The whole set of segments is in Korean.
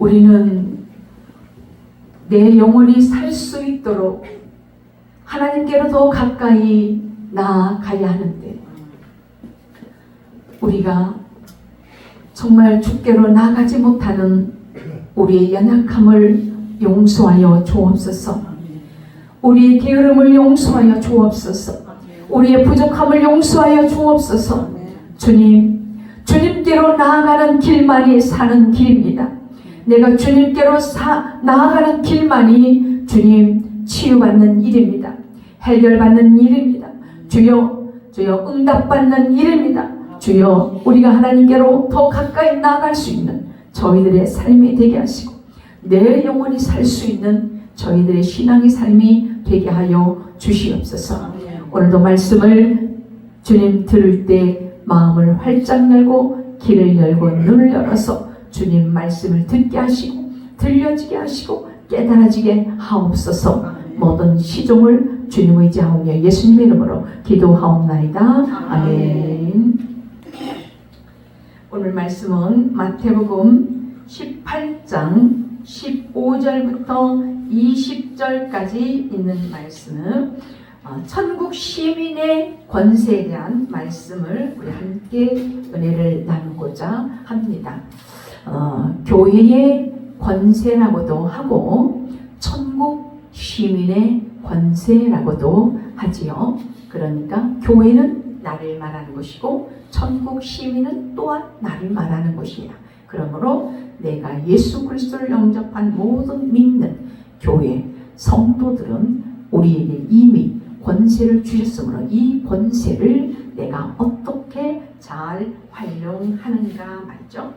우리는 내 영혼이 살 수 있도록 하나님께로 더 가까이 나아가야 하는데, 우리가 정말 주께로 나가지 못하는 우리의 연약함을 용서하여 주옵소서. 우리의 게으름을 용서하여 주옵소서. 우리의 부족함을 용서하여 주옵소서. 주님께로 나아가는 길만이 사는 길입니다. 내가 주님께로 나아가는 길만이 주님 치유받는 일입니다. 해결받는 일입니다. 주여 응답받는 일입니다. 주여 우리가 하나님께로 더 가까이 나아갈 수 있는 저희들의 삶이 되게 하시고, 내 영혼이 살 수 있는 저희들의 신앙의 삶이 되게 하여 주시옵소서. 오늘도 말씀을 주님 들을 때 마음을 활짝 열고 귀를 열고 눈을 열어서 주님 말씀을 듣게 하시고 들려지게 하시고 깨달아지게 하옵소서. 모든 시종을 주님 의지하오며 예수님의 이름으로 기도하옵나이다. 아멘. 오늘 말씀은 마태복음 18장 15절부터 20절까지 있는 말씀, 천국 시민의 권세에 대한 말씀을 우리 함께 은혜를 나누고자 합니다. 교회의 권세라고도 하고 천국 시민의 권세라고도 하지요. 그러니까 교회는 나를 말하는 것이고 천국 시민은 또한 나를 말하는 것이야. 그러므로 내가 예수 그리스도를 영접한 모든 믿는 교회 성도들은 우리에게 이미 권세를 주셨으므로 이 권세를 내가 어떻게 잘 활용하는가 말이죠.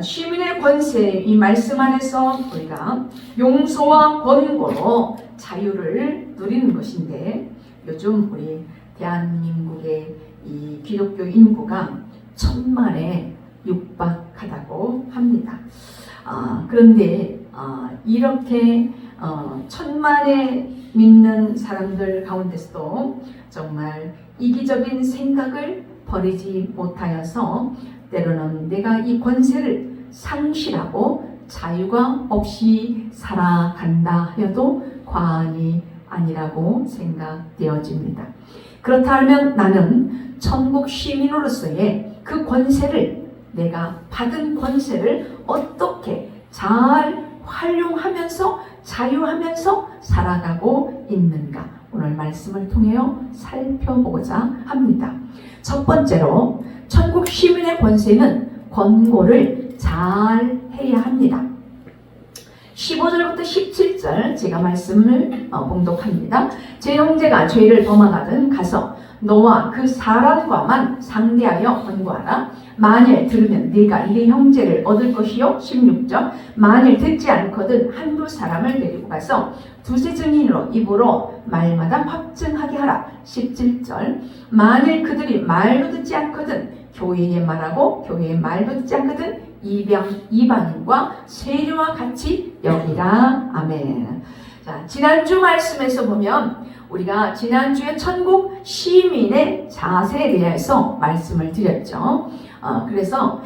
시민의 권세, 이 말씀 안에서 우리가 용서와 권고로 자유를 누리는 것인데, 요즘 우리 대한민국의 이 기독교 인구가 1000만에 육박하다고 합니다. 그런데 이렇게 1000만에 믿는 사람들 가운데서도 정말 이기적인 생각을 버리지 못하여서 때로는 내가 이 권세를 상실하고 자유가 없이 살아간다 하여도 과언이 아니라고 생각되어집니다. 그렇다면 나는 천국 시민으로서의 그 권세를, 내가 받은 권세를 어떻게 잘 활용하면서 자유하면서 살아가고 있는가, 오늘 말씀을 통해 살펴보고자 합니다. 첫 번째로 천국 시민의 권세는 권고를 잘 해야 합니다. 15절부터 17절 제가 말씀을 봉독합니다. 제 형제가 죄를 범하거든 가서 너와 그 사람과만 상대하여 권고하라. 만일 들으면 네가 네 형제를 얻을 것이요. 16절 만일 듣지 않거든 한두 사람을 데리고 가서 두세 증인으로 입으로 말마다 확증하게 하라. 17절 만일 그들이 말도 듣지 않거든 교회에 말하고 교회에 말도 듣지 않거든 이방인과 세리와 같이 여기라. 아멘. 자, 지난주 말씀에서 보면 우리가 지난주에 천국 시민의 자세에 대해서 말씀을 드렸죠. 그래서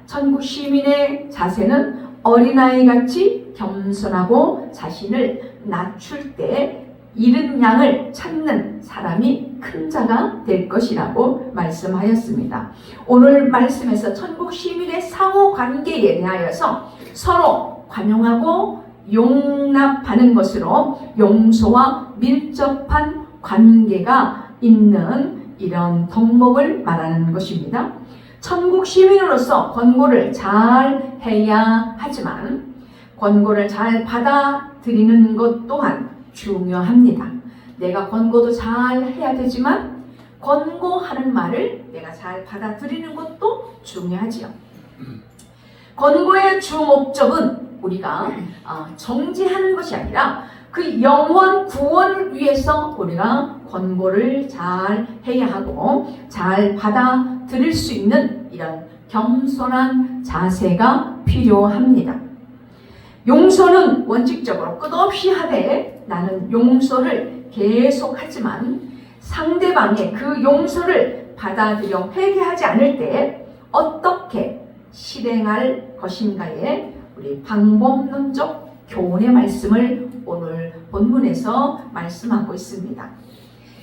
천국 시민의 자세는 어린아이같이 겸손하고 자신을 낮출 때 잃은 양을 찾는 사람이 큰 자가 될 것이라고 말씀하였습니다. 오늘 말씀에서 천국 시민의 상호 관계에 대하여서 서로 관용하고 용납하는 것으로 용서와 밀접한 관계가 있는 이런 덕목을 말하는 것입니다. 천국 시민으로서 권고를 잘 해야 하지만 권고를 잘 받아들이는 것 또한 중요합니다. 내가 권고도 잘 해야 되지만 권고하는 말을 내가 잘 받아들이는 것도 중요하지요. 권고의 주 목적은 우리가 정죄하는 것이 아니라 그 영원 구원을 위해서 우리가 권고를 잘 해야 하고 잘 받아들일 수 있는 이런 겸손한 자세가 필요합니다. 용서는 원칙적으로 끝없이 하되 나는 용서를 계속하지만 상대방의 그 용서를 받아들여 회개하지 않을 때 어떻게 실행할 것인가에 우리 방법론적 교훈의 말씀을 오늘 본문에서 말씀하고 있습니다.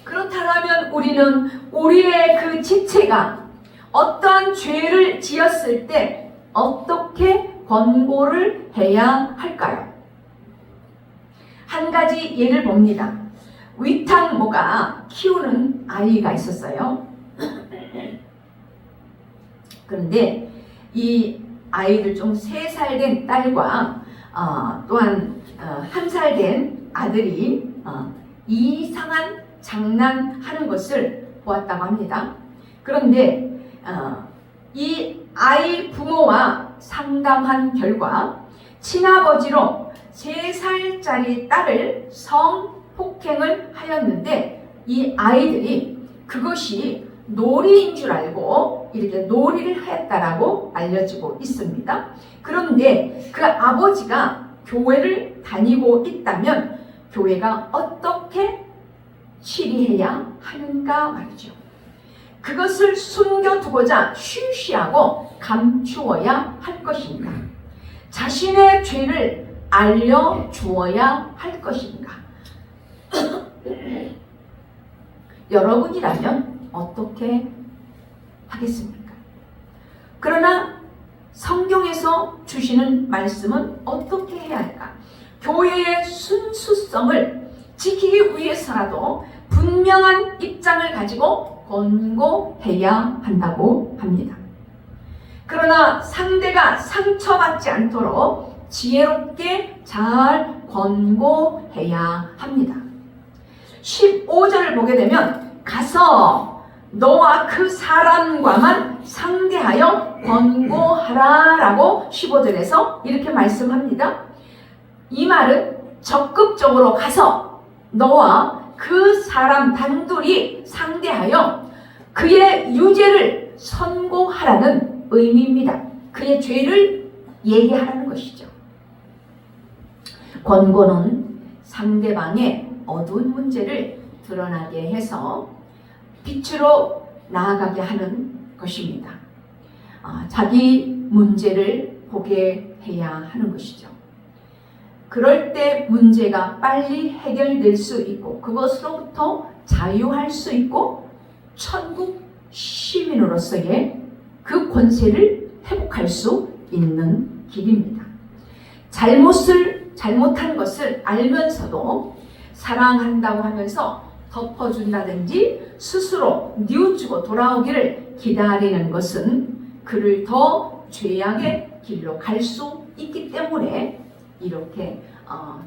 그렇다면 우리는 우리의 그 지체가 어떠한 죄를 지었을 때 어떻게 권고를 해야 할까요? 한 가지 예를 봅니다. 위탁모가 키우는 아이가 있었어요. 그런데 이 아이들 중 3살 된 딸과 또한 1살 된 아들이 이상한 장난하는 것을 보았다고 합니다. 그런데 이 아이 부모와 상담한 결과 친아버지로 3살짜리 딸을 성폭행을 하였는데 이 아이들이 그것이 놀이인 줄 알고 이렇게 놀이를 하였다라고 알려지고 있습니다. 그런데 그 아버지가 교회를 다니고 있다면 교회가 어떻게 처리해야 하는가 말이죠. 그것을 숨겨두고자 쉬쉬하고 감추어야 할 것인가? 자신의 죄를 알려주어야 할 것인가? 여러분이라면 어떻게 하겠습니까? 그러나 성경에서 주시는 말씀은 어떻게 해야 할까? 교회의 순수성을 지키기 위해서라도 분명한 입장을 가지고 권고해야 한다고 합니다. 그러나 상대가 상처받지 않도록 지혜롭게 잘 권고해야 합니다. 15절을 보게 되면 가서 너와 그 사람과만 상대하여 권고하라 라고 15절에서 이렇게 말씀합니다. 이 말은 적극적으로 가서 너와 그 사람 단둘이 상대하여 그의 유죄를 선고하라는 의미입니다. 그의 죄를 얘기하라는 것이죠. 권고는 상대방의 어두운 문제를 드러나게 해서 빛으로 나아가게 하는 것입니다. 자기 문제를 보게 해야 하는 것이죠. 그럴 때 문제가 빨리 해결될 수 있고 그것으로부터 자유할 수 있고 천국 시민으로서의 그 권세를 회복할 수 있는 길입니다. 잘못한 것을 알면서도 사랑한다고 하면서 덮어준다든지 스스로 뉘우치고 돌아오기를 기다리는 것은 그를 더 죄악의 길로 갈 수 있기 때문에 이렇게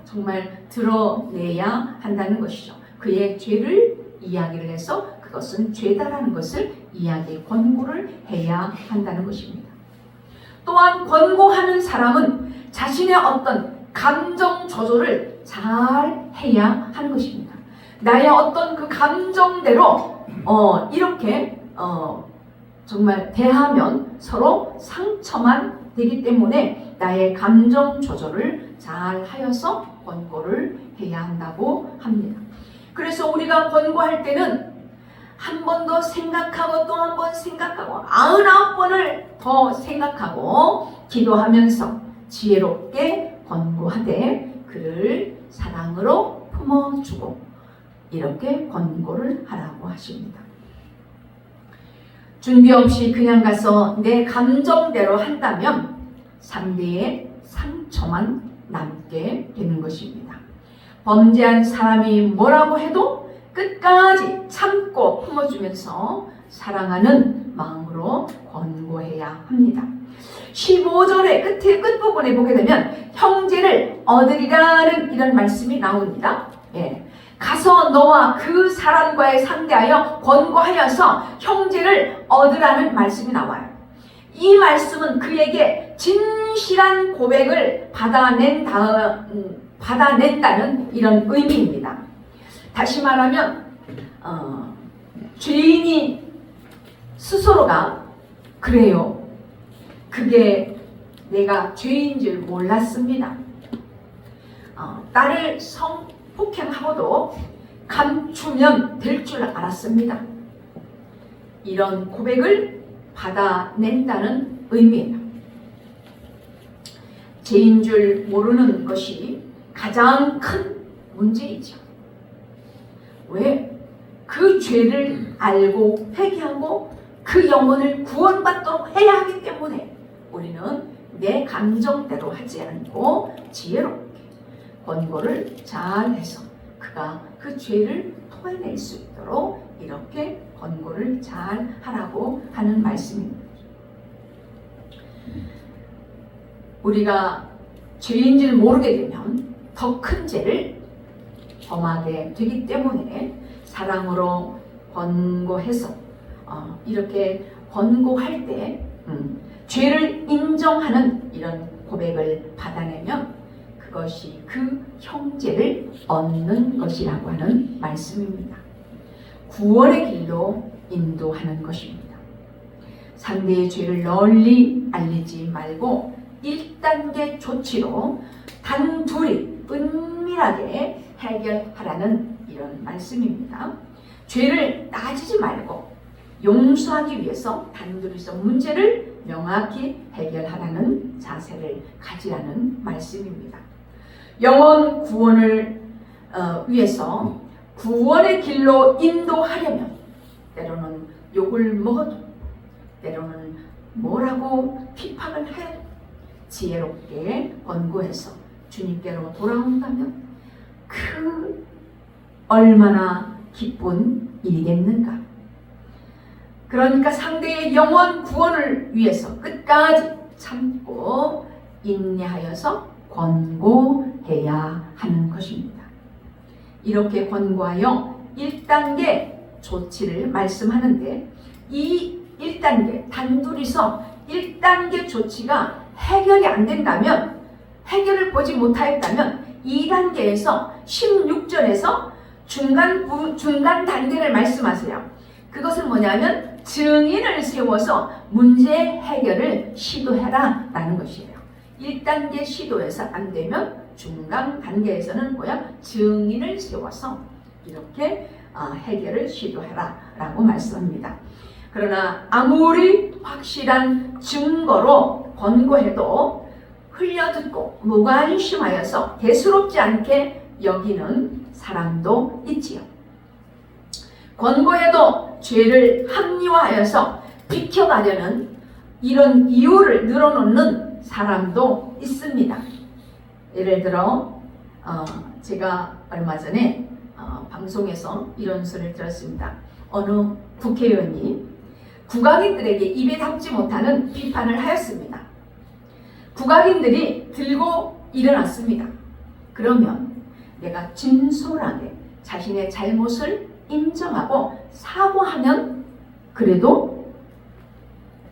정말 드러내야 한다는 것이죠. 그의 죄를 이야기를 해서 그것은 죄다라는 것을 이야기, 권고를 해야 한다는 것입니다. 또한 권고하는 사람은 자신의 어떤 감정 조절을 잘 해야 하는 것입니다. 나의 어떤 그 감정대로 이렇게 정말 대하면 서로 상처만 되기 때문에 나의 감정 조절을 잘 하여서 권고를 해야 한다고 합니다. 그래서 우리가 권고할 때는 한 번 더 생각하고 또 한 번 생각하고 99번을 더 생각하고 기도하면서 지혜롭게 권고하되 그를 사랑으로 품어주고 이렇게 권고를 하라고 하십니다. 준비 없이 그냥 가서 내 감정대로 한다면 상대의 상처만 남게 되는 것입니다. 범죄한 사람이 뭐라고 해도 끝까지 참고 품어주면서 사랑하는 마음으로 권고해야 합니다. 15절의 끝부분에 보게 되면 형제를 얻으리라는 이런 말씀이 나옵니다. 가서 너와 그 사람과의 상대하여 권고하여서 형제를 얻으라는 말씀이 나와요. 이 말씀은 그에게 진실한 고백을 받아낸다는 이런 의미입니다. 다시 말하면 죄인이 스스로가 그래요. 그게 내가 죄인 줄 몰랐습니다. 딸을 성폭행하고도 감추면 될 줄 알았습니다. 이런 고백을 받아낸다는 의미예요. 죄인 줄 모르는 것이 가장 큰 문제이죠. 왜? 그 죄를 알고 회개하고 그 영혼을 구원받도록 해야 하기 때문에 우리는 내 감정대로 하지 않고 지혜롭게 권고를 잘해서 그가 그 죄를 토해낼 수 있도록 이렇게 권고를 잘 하라고 하는 말씀입니다. 우리가 죄인지를 모르게 되면 더 큰 죄를 범하게 되기 때문에 사랑으로 권고해서 이렇게 권고할 때 죄를 인정하는 이런 고백을 받아내면 그것이 그 형제를 얻는 것이라고 하는 말씀입니다. 구원의 길로 인도하는 것입니다. 상대의 죄를 널리 알리지 말고 1단계 조치로 단둘이 은밀하게 해결하라는 이런 말씀입니다. 죄를 따지지 말고 용서하기 위해서 단둘이서 문제를 명확히 해결하라는 자세를 가지라는 말씀입니다. 영혼 구원을 위해서 구원의 길로 인도하려면 때로는 욕을 먹어도 때로는 뭐라고 비판을 해도 지혜롭게 권고해서 주님께로 돌아온다면 그 얼마나 기쁜 일이겠는가. 그러니까 상대의 영혼 구원을 위해서 끝까지 참고 인내하여서 권고해야 하는 것입니다. 이렇게 권고하여 1단계 조치를 말씀하는데 이 1단계 단둘이서 1단계 조치가 해결이 안 된다면 해결을 보지 못하였다면 2단계에서 16절에서 중간 단계를 말씀하세요. 그것은 뭐냐면 증인을 세워서 문제 해결을 시도해라 라는 것이에요. 1단계 시도해서 안 되면 중간 단계에서는 증인을 세워서 이렇게 해결을 시도해라 라고 말씀합니다. 그러나 아무리 확실한 증거로 권고해도 흘려듣고 무관심하여서 대수롭지 않게 여기는 사람도 있지요. 권고해도 죄를 합리화하여서 비켜가려는 이런 이유를 늘어놓는 사람도 있습니다. 예를 들어 제가 얼마 전에 방송에서 이런 소리를 들었습니다. 어느 국회의원이 국악인들에게 입에 담지 못하는 비판을 하였습니다. 국악인들이 들고 일어났습니다. 그러면 내가 진솔하게 자신의 잘못을 인정하고 사과하면 그래도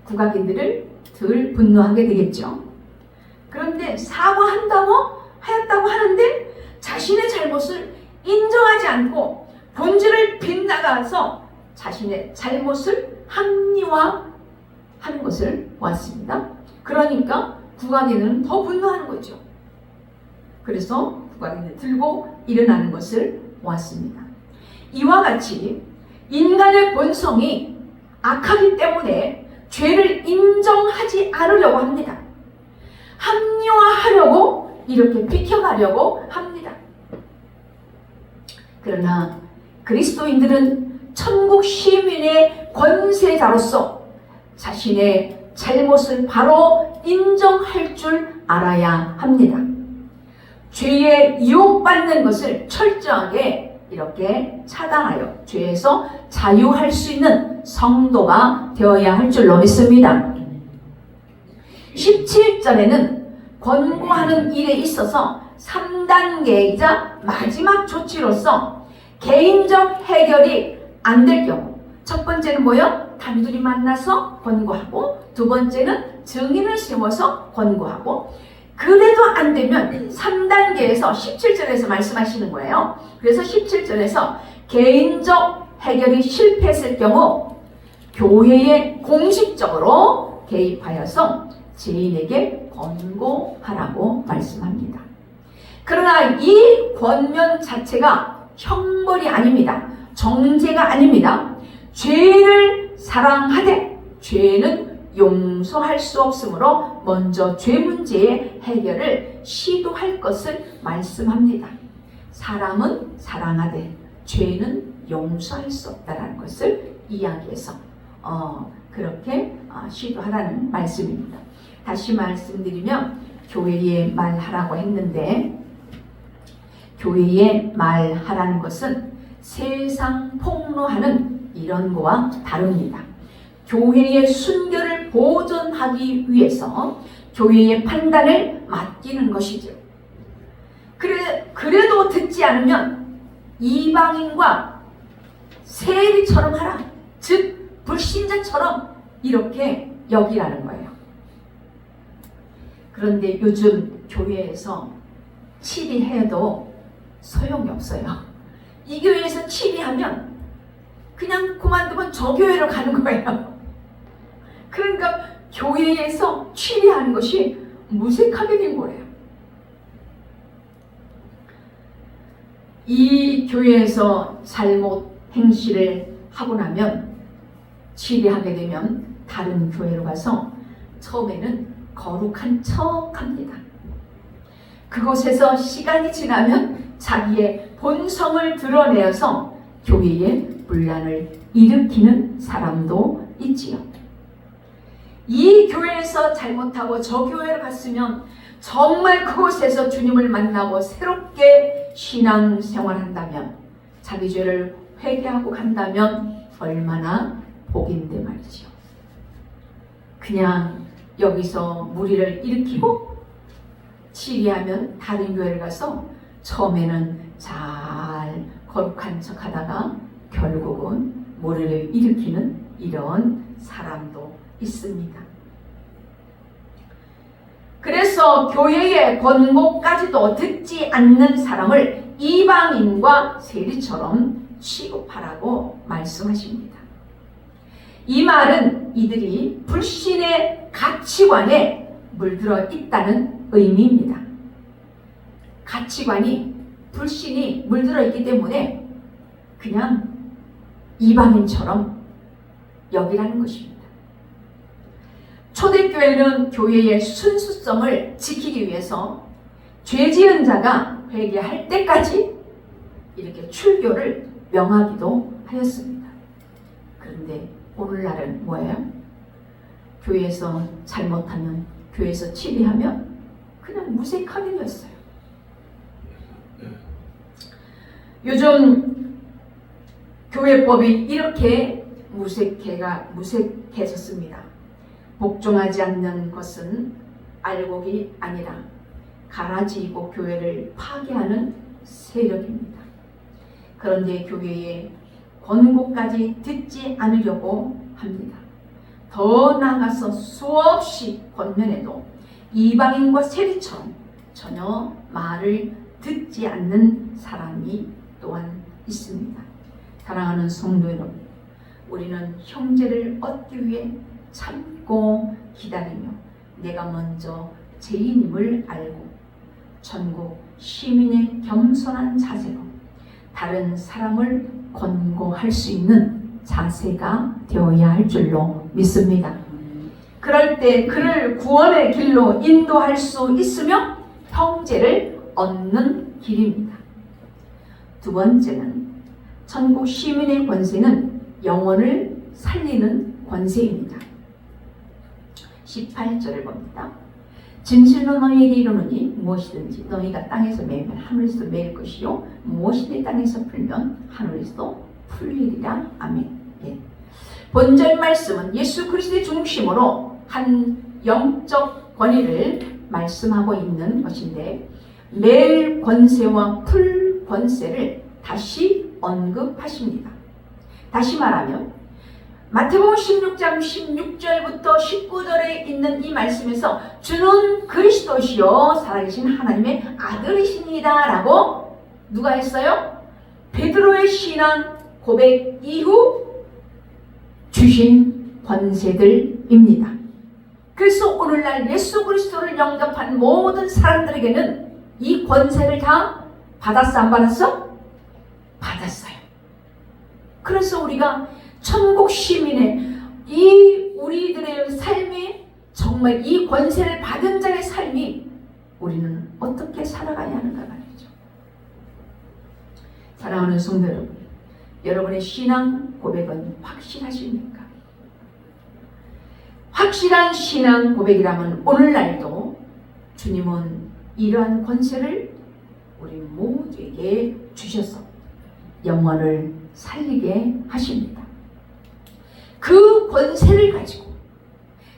국악인들을 덜 분노하게 되겠죠. 그런데 사과한다고 하였다고 하는데 자신의 잘못을 인정하지 않고 본질을 빗나가서 자신의 잘못을 합리화하는 것을 보았습니다. 그러니까 국악인은 더 분노하는 거죠. 그래서 국악인을 들고 일어나는 것을 보았습니다. 이와 같이 인간의 본성이 악하기 때문에 죄를 인정하지 않으려고 합니다. 합리화하려고 이렇게 비켜가려고 합니다. 그러나 그리스도인들은 천국 시민의 권세자로서 자신의 잘못을 바로 인정할 줄 알아야 합니다. 죄에 유혹받는 것을 철저하게 이렇게 차단하여 죄에서 자유할 수 있는 성도가 되어야 할 줄로 믿습니다. 17절에는 권고하는 일에 있어서 3단계이자 마지막 조치로서 개인적 해결이 안 될 경우 첫 번째는 뭐요? 단둘이 만나서 권고하고 두 번째는 증인을 세워서 권고하고 그래도 안 되면 3단계에서 17절에서 말씀하시는 거예요. 그래서 17절에서 개인적 해결이 실패했을 경우 교회에 공식적으로 개입하여서 죄인에게 권고하라고 말씀합니다. 그러나 이 권면 자체가 형벌이 아닙니다. 정죄가 아닙니다. 죄를 사랑하되 죄는 용서할 수 없으므로 먼저 죄 문제의 해결을 시도할 것을 말씀합니다. 사람은 사랑하되 죄는 용서할 수 없다는 것을 이야기해서 그렇게 시도하라는 말씀입니다. 다시 말씀드리면 교회에 말하라고 했는데, 교회에 말하라는 것은 세상 폭로하는 이런 거와 다릅니다. 교회의 순결을 보존하기 위해서 교회의 판단을 맡기는 것이죠. 그래도 듣지 않으면 이방인과 세리처럼 하라. 즉 불신자처럼 이렇게 여기라는 거예요. 그런데 요즘 교회에서 치리해도 소용이 없어요. 이 교회에서 치리하면 그냥 그만두면 저 교회로 가는 거예요. 그러니까 교회에서 치리하는 것이 무색하게 된 거예요. 이 교회에서 잘못 행실을 하고 나면, 치리하게 되면 다른 교회로 가서 처음에는 거룩한 척합니다. 그곳에서 시간이 지나면 자기의 본성을 드러내어서 교회에 분란을 일으키는 사람도 있지요. 이 교회에서 잘못하고 저 교회를 갔으면 정말 그곳에서 주님을 만나고 새롭게 신앙생활한다면, 자기 죄를 회개하고 간다면 얼마나 복인데 말이죠. 그냥 여기서 무리를 일으키고 치리하면 다른 교회를 가서 처음에는 잘 거룩한 척 하다가 결국은 무리를 일으키는 이런 사람도 있습니다. 그래서 교회의 권고까지도 듣지 않는 사람을 이방인과 세리처럼 취급하라고 말씀하십니다. 이 말은 이들이 불신의 가치관에 물들어 있다는 의미입니다. 가치관이, 불신이 물들어 있기 때문에 그냥 이방인처럼 여기라는 것입니다. 초대교회는 교회의 순수성을 지키기 위해서 죄 지은 자가 회개할 때까지 이렇게 출교를 명하기도 하였습니다. 그런데 오늘날은 뭐예요? 교회에서 잘못하면, 교회에서 치리하면 그냥 무색하게 됐어요. 요즘 교회법이 이렇게 무색해졌습니다. 복종하지 않는 것은 알곡이 아니라 가라지이고 교회를 파괴하는 세력입니다. 그런데 교회의 권고까지 듣지 않으려고 합니다. 더 나아가서 수없이 권면해도 이방인과 세리처럼 전혀 말을 듣지 않는 사람이 또한 있습니다. 사랑하는 성도 여러분, 우리는 형제를 얻기 위해 참고 기다리며 내가 먼저 죄인임을 알고 전국 시민의 겸손한 자세로 다른 사람을 권고할 수 있는 자세가 되어야 할 줄로 믿습니다. 그럴 때 그를 구원의 길로 인도할 수 있으며 형제를 얻는 길입니다. 두 번째는 전국 시민의 권세는 영혼을 살리는 권세입니다. 18절을 봅니다. 진실로 너희에게 이르노니 무엇이든지 너희가 땅에서 매면 하늘에서 매일 것이요 무엇이 내 땅에서 풀면 하늘에서 풀리리라. 아멘. 예. 본절 말씀은 예수 그리스도의 중심으로 한 영적 권위를 말씀하고 있는 것인데, 낼 권세와 풀 권세를 다시 언급하십니다. 다시 말하면 마태복음 16장 16절부터 19절에 있는 이 말씀에서 주는 그리스도시요 살아계신 하나님의 아들이십니다 라고 누가 했어요? 베드로의 신앙 고백 이후 주신 권세들입니다. 그래서 오늘날 예수 그리스도를 영접한 모든 사람들에게는 이 권세를 다 받았어, 안 받았어? 받았어요. 그래서 우리가 천국 시민의 이 우리들의 삶이 정말 이 권세를 받은 자의 삶이 우리는 어떻게 살아가야 하는가 말이죠. 사랑하는 성도 여러분, 여러분의 신앙 고백은 확실하십니까? 확실한 신앙 고백이라면 오늘날도 주님은 이러한 권세를 우리 모두에게 주셔서 영혼을 살리게 하십니다. 그 권세를 가지고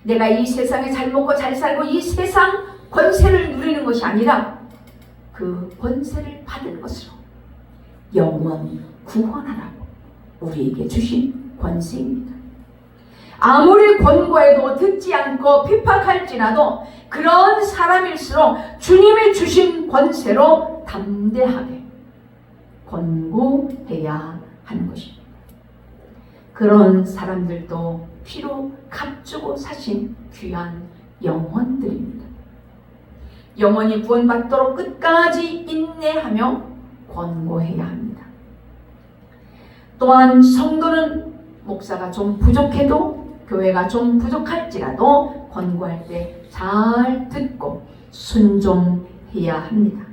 내가 이 세상에 잘 먹고 잘 살고 이 세상 권세를 누리는 것이 아니라 그 권세를 받은 것으로 영원 구원하라고 우리에게 주신 권세입니다. 아무리 권고해도 듣지 않고 핍박할지라도 그런 사람일수록 주님이 주신 권세로 담대하게 권고해야 하는 것입니다. 그런 사람들도 피로 값주고 사신 귀한 영혼들입니다. 영혼이 구원받도록 끝까지 인내하며 권고해야 합니다. 또한 성도는 목사가 좀 부족해도 교회가 좀 부족할지라도 권고할 때 잘 듣고 순종해야 합니다.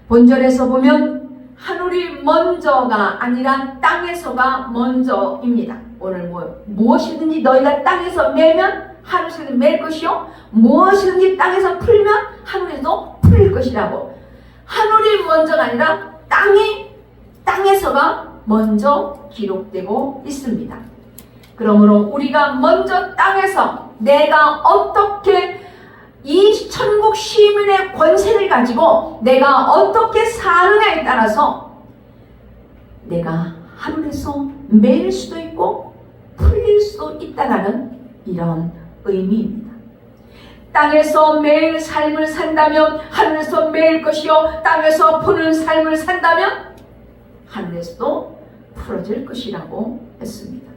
본절에서 보면 하늘이 먼저가 아니라 땅에서가 먼저입니다. 오늘 무엇이든지 너희가 땅에서 매면 하늘에서 맬 것이요 무엇이든지 땅에서 풀면 하늘에서 풀릴 것이라고. 하늘이 먼저가 아니라 땅에서가 먼저 기록되고 있습니다. 그러므로 우리가 먼저 땅에서 내가 어떻게 이 천국 시민의 권세를 가지고 내가 어떻게 사느냐에 따라서 내가 하늘에서 매일 수도 있고 풀릴 수도 있다는 이런 의미입니다. 땅에서 매일 삶을 산다면 하늘에서 매일 것이요 땅에서 푸는 삶을 산다면 하늘에서도 풀어질 것이라고 했습니다.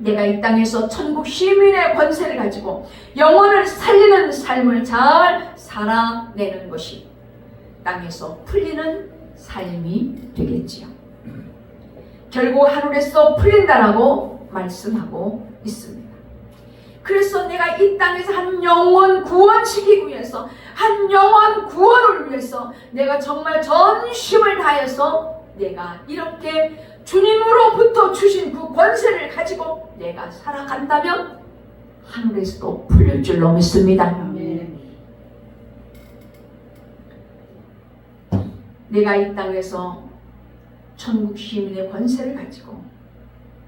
내가 이 땅에서 천국 시민의 권세를 가지고 영혼을 살리는 삶을 잘 살아내는 것이 땅에서 풀리는 삶이 되겠지요. 결국 하늘에서 풀린다라고 말씀하고 있습니다. 그래서 내가 이 땅에서 한 영혼 구원시키기 위해서 한 영혼 구원을 위해서 내가 정말 전심을 다해서 내가 이렇게 주님으로부터 주신 그 권세를 가지고 내가 살아간다면 하늘에서도 풀릴 줄로 믿습니다. 내가 이 땅에서 천국 시민의 권세를 가지고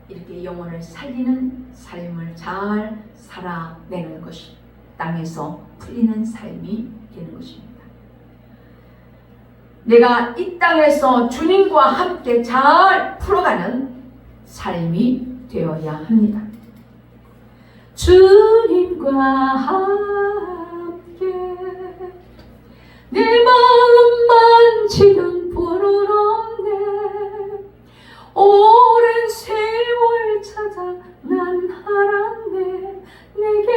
이렇게 영혼을 살리는 삶을 잘 살아내는 것이 땅에서 풀리는 삶이 되는 것입니다. 내가 이 땅에서 주님과 함께 잘 풀어가는 삶이 되어야 합니다. 주님과 함께 내 마음 만지는 분은 없네. 오랜 세월 찾아 난 하란네. 내겐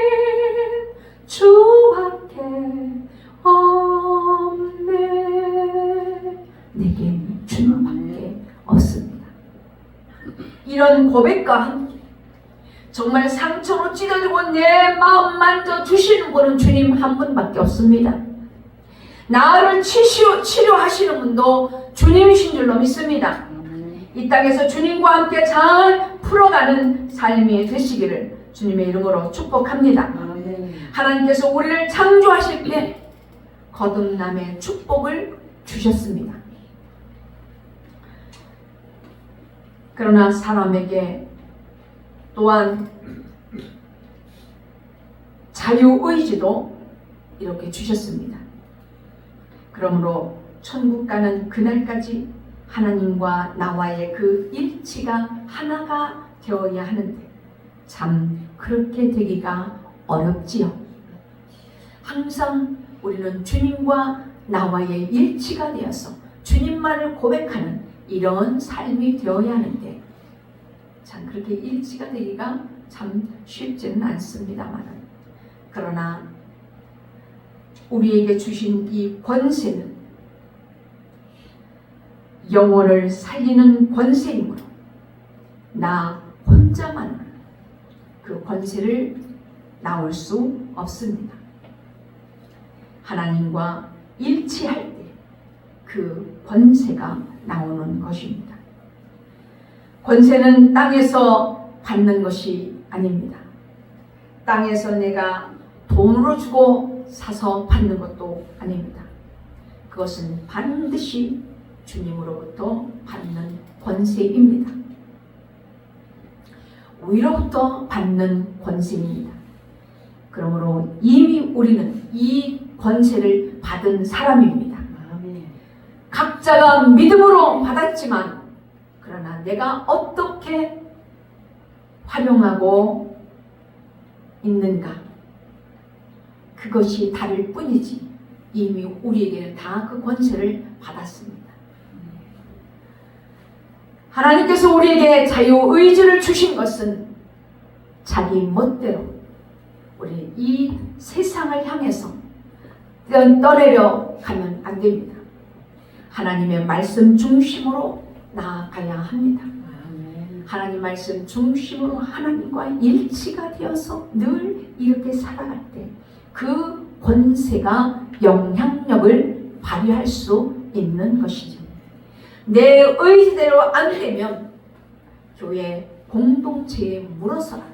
주밖에 없네. 내겐 주님밖에 없습니다. 이런 고백과 함께 정말 상처로 찢어지고 내 마음 만져주시는 분은 주님 한 분밖에 없습니다. 나를 치료하시는 분도 주님이신 줄로 믿습니다. 이 땅에서 주님과 함께 잘 풀어가는 삶이 되시기를 주님의 이름으로 축복합니다. 하나님께서 우리를 창조하실 때 거듭남의 축복을 주셨습니다. 그러나 사람에게 또한 자유의지도 이렇게 주셨습니다. 그러므로 천국 가는 그날까지 하나님과 나와의 그 일치가 하나가 되어야 하는데 참 그렇게 되기가 어렵지요. 항상 우리는 주님과 나와의 일치가 되어서 주님만을 고백하는 이런 삶이 되어야 하는데 참 그렇게 일치가 되기가 참 쉽지는 않습니다만 그러나 우리에게 주신 이 권세는 영혼을 살리는 권세이므로 나 혼자만은 권세를 나올 수 없습니다. 하나님과 일치할 때 그 권세가 나오는 것입니다. 권세는 땅에서 받는 것이 아닙니다. 땅에서 내가 돈으로 주고 사서 받는 것도 아닙니다. 그것은 반드시 주님으로부터 받는 권세입니다. 위로부터 받는 권세입니다. 그러므로 이미 우리는 이 권세를 받은 사람입니다. 각자가 믿음으로 받았지만 그러나 내가 어떻게 활용하고 있는가, 그것이 다를 뿐이지 이미 우리에게는 다 그 권세를 받았습니다. 하나님께서 우리에게 자유의지를 주신 것은 자기 멋대로 우리 이 세상을 향해서 떠내려 가면 안 됩니다. 하나님의 말씀 중심으로 나아가야 합니다. 하나님 말씀 중심으로 하나님과 일치가 되어서 늘 이렇게 살아갈 때 그 권세가 영향력을 발휘할 수 있는 것이죠. 내 의지대로 안 되면 교회 공동체에 물어서라도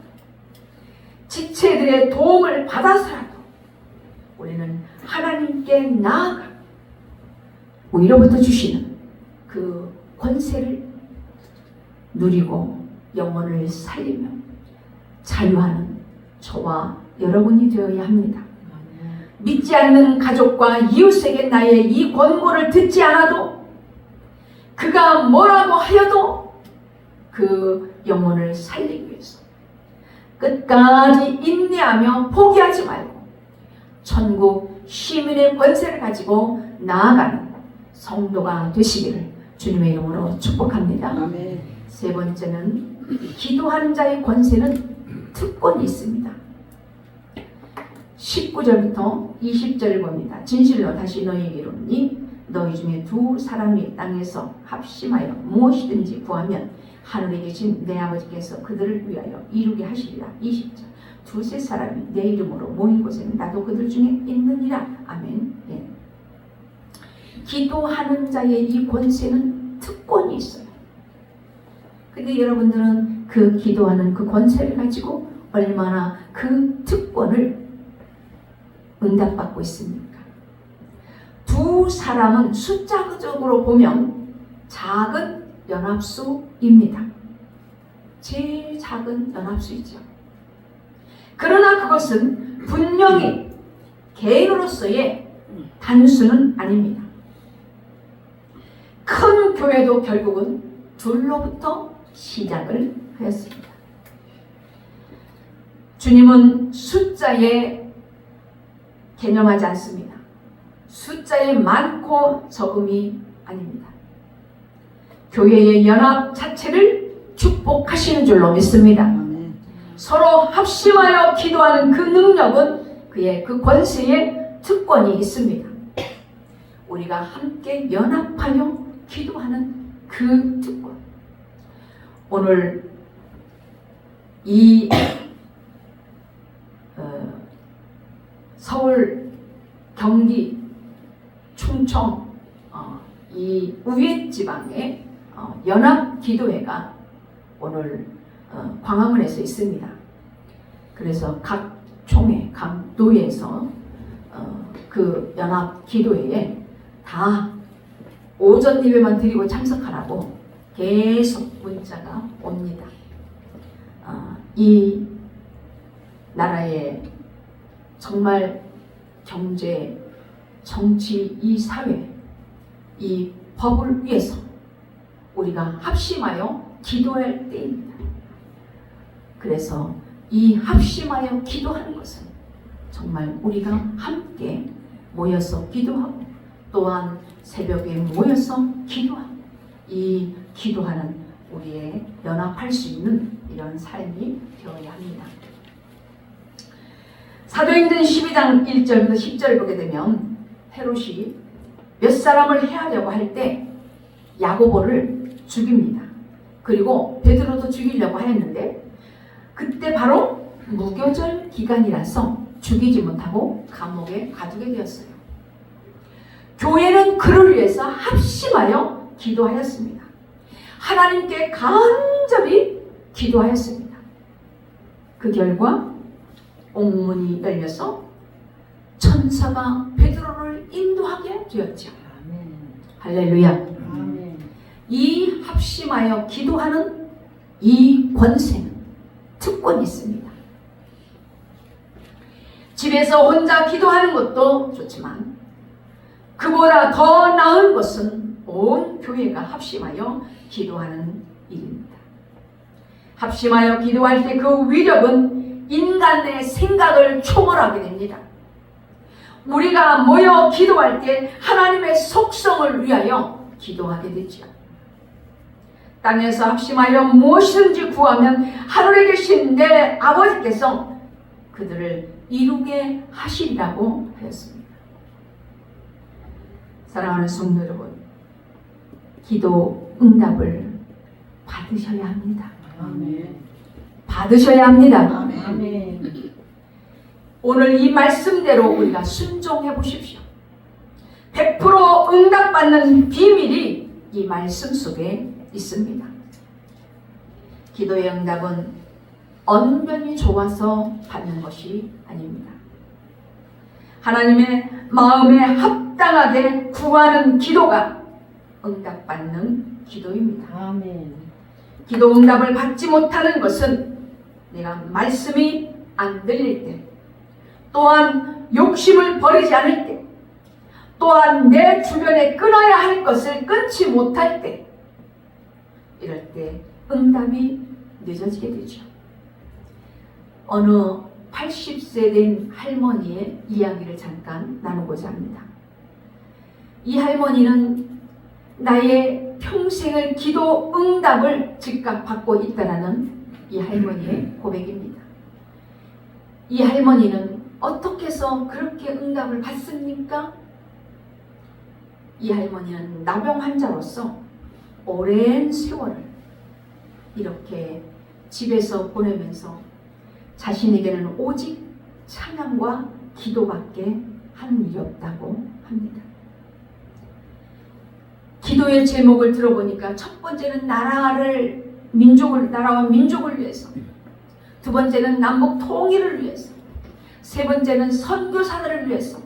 지체들의 도움을 받아서라도 우리는 하나님께 나아가 위로부터 주시는 그 권세를 누리고 영혼을 살리며 자유하는 저와 여러분이 되어야 합니다. 믿지 않는 가족과 이웃에게 나의 이 권고를 듣지 않아도 그가 뭐라고 하여도 그 영혼을 살리기 위해서 끝까지 인내하며 포기하지 말고 천국 시민의 권세를 가지고 나아가는 성도가 되시기를 주님의 이름으로 축복합니다. 아멘. 세 번째는 기도하는 자의 권세는 특권이 있습니다. 19절부터 20절을 봅니다. 진실로 다시 너희에게 이르노니 너희 중에 두 사람이 땅에서 합심하여 무엇이든지 구하면 하늘에 계신 내 아버지께서 그들을 위하여 이루게 하시리라. 20절 두세 사람이 내 이름으로 모인 곳에는 나도 그들 중에 있느니라. 아멘. 예. 기도하는 자의 이 권세는 특권이 있어요. 근데 여러분들은 그 기도하는 그 권세를 가지고 얼마나 그 특권을 응답받고 있습니까? 두 사람은 숫자적으로 보면 작은 연합수입니다. 제일 작은 연합수이죠. 그러나 그것은 분명히 개인으로서의 단수는 아닙니다. 큰 교회도 결국은 둘로부터 시작을 하였습니다. 주님은 숫자에 개념하지 않습니다. 숫자에 많고 적음이 아닙니다. 교회의 연합 자체를 축복하시는 줄로 믿습니다. 서로 합심하여 기도하는 그 능력은 그의 그 권세에 특권이 있습니다. 우리가 함께 연합하여 기도하는 그 특권. 오늘 이 서울, 경기, 충청 이 우회 지방의 연합기도회가 오늘 광화문에서 있습니다. 그래서 각 총회, 각 도에서 그 연합기도회에 다 오전 예배만 드리고 참석하라고 계속 문자가 옵니다. 이 나라의 정말 경제, 정치, 이 사회, 이 법을 위해서 우리가 합심하여 기도할 때입니다. 그래서 이 합심하여 기도하는 것은 정말 우리가 함께 모여서 기도하고 또한 새벽에 모여서 기도하고 이 기도하는 우리의 연합할 수 있는 이런 삶이 되어야 합니다. 사도행전 12장 1절부터 10절을 보게 되면 헤롯이 몇 사람을 해하려고 할 때 야고보를 죽입니다. 그리고 베드로도 죽이려고 하였는데 그때 바로 무교절 기간이라서 죽이지 못하고 감옥에 가두게 되었어요. 교회는 그를 위해서 합심하여 기도하였습니다. 하나님께 간절히 기도하였습니다. 그 결과 옥문이 열려서 천사가 베드로를 인도하게 되었죠. 할렐루야. 이 합심하여 기도하는 이 권세는 특권이 있습니다. 집에서 혼자 기도하는 것도 좋지만 그보다 더 나은 것은 온 교회가 합심하여 기도하는 일입니다. 합심하여 기도할 때 그 위력은 인간의 생각을 초월하게 됩니다. 우리가 모여 기도할 때 하나님의 속성을 위하여 기도하게 되죠. 땅에서 합심하여 무엇이든지 구하면 하늘에 계신 내 아버지께서 그들을 이루게 하시리라고 하였습니다. 사랑하는 성도 여러분, 기도 응답을 받으셔야 합니다. 아멘. 받으셔야 합니다. 아멘. 오늘 이 말씀대로 우리가 순종해 보십시오. 100% 응답받는 비밀이 이 말씀 속에 있습니다. 기도의 응답은 언변이 좋아서 받는 것이 아닙니다. 하나님의 마음에 합당하게 구하는 기도가 응답받는 기도입니다. 아멘. 기도 응답을 받지 못하는 것은 내가 말씀이 안 들릴 때, 또한 욕심을 버리지 않을 때, 또한 내 주변에 끊어야 할 것을 끊지 못할 때, 이럴 때 응답이 늦어지게 되죠. 어느 80세 된 할머니의 이야기를 잠깐 나누고자 합니다. 이 할머니는 나의 평생을 기도 응답을 즉각 받고 있다는 이 할머니의 고백입니다. 이 할머니는 어떻게 해서 그렇게 응답을 받습니까? 이 할머니는 나병 환자로서 오랜 세월을 이렇게 집에서 보내면서 자신에게는 오직 찬양과 기도밖에 하는 일이 없다고 합니다. 기도의 제목을 들어보니까 첫 번째는 나라와 민족을 위해서, 두 번째는 남북 통일을 위해서, 세 번째는 선교사들을 위해서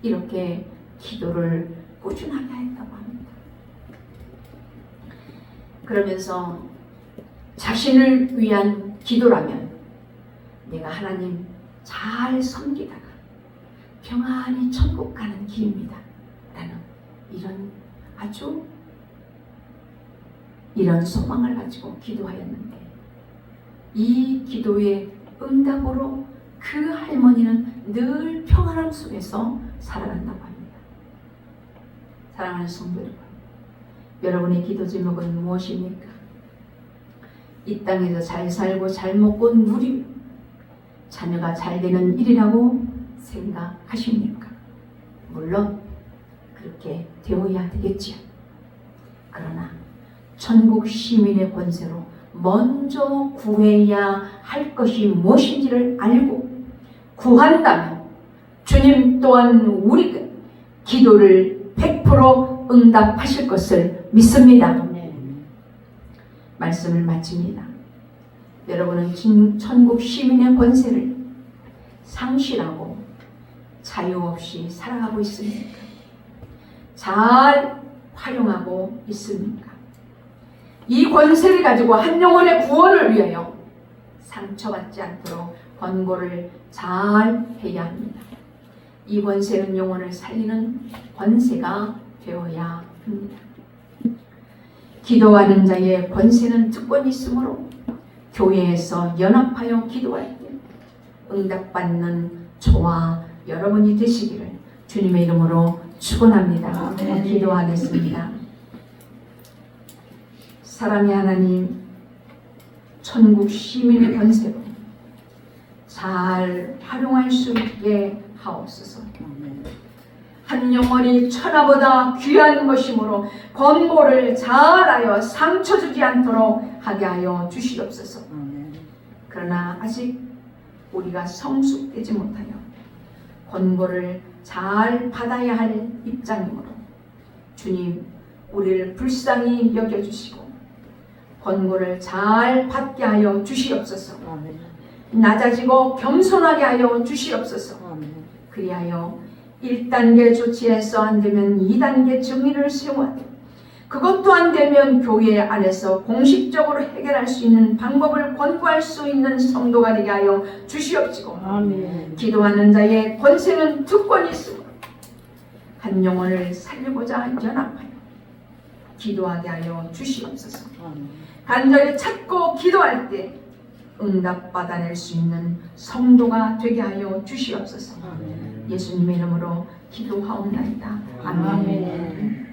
이렇게 기도를 꾸준하게 했다고 합니다. 그러면서 자신을 위한 기도라면 내가 하나님 잘 섬기다가 평안히 천국 가는 길입니다 라는 이런 소망을 가지고 기도하였는데, 이 기도의 응답으로 그 할머니는 늘 평안함 속에서 살아간다고 합니다. 사랑하는 성도 여러분, 여러분의 기도 제목은 무엇입니까? 이 땅에서 잘 살고 잘 먹고 누리며 자녀가 잘 되는 일이라고 생각하십니까? 물론 그렇게 되어야 되겠지요. 그러나 천국 시민의 권세로 먼저 구해야 할 것이 무엇인지를 알고 구한다면 주님 또한 우리가 기도를 100% 응답하실 것을 믿습니다. 말씀을 마칩니다. 여러분은 천국 시민의 권세를 상실하고 자유 없이 살아가고 있습니까? 잘 활용하고 있습니까? 이 권세를 가지고 한 영혼의 구원을 위하여 상처받지 않도록 권고를 잘 해야 합니다. 이 권세는 영혼을 살리는 권세가 되어야 합니다. 기도하는 자의 권세는 특권이 있으므로 교회에서 연합하여 기도할 때 응답받는 저와 여러분이 되시기를 주님의 이름으로 축원합니다. 기도하겠습니다. 사랑의 하나님, 천국 시민의 권세로 잘 활용할 수 있게 하옵소서. 한 영혼이 천하보다 귀한 것이므로 권고를 잘하여 상처 주지 않도록 하게 하여 주시옵소서. 그러나 아직 우리가 성숙되지 못하여 권고를 잘 받아야 할 입장이므로 주님 우리를 불쌍히 여겨주시고 권고를 잘 받게 하여 주시옵소서. 아멘. 낮아지고 겸손하게 하여 주시옵소서. 아멘. 그리하여 1단계 조치해서 안 되면 2단계 정의를 세워하되 그것도 안 되면 교회 안에서 공식적으로 해결할 수 있는 방법을 권고할 수 있는 성도가 되게 하여 주시옵시고 아멘. 기도하는 자의 권세는 특권이 있으므로 한 영혼을 살리고자 연합하여 기도하게 하여 주시옵소서. 아멘. 간절히 찾고 기도할 때 응답 받아낼 수 있는 성도가 되게 하여 주시옵소서. 아멘. 예수님의 이름으로 기도하옵나이다. 아멘. 아멘.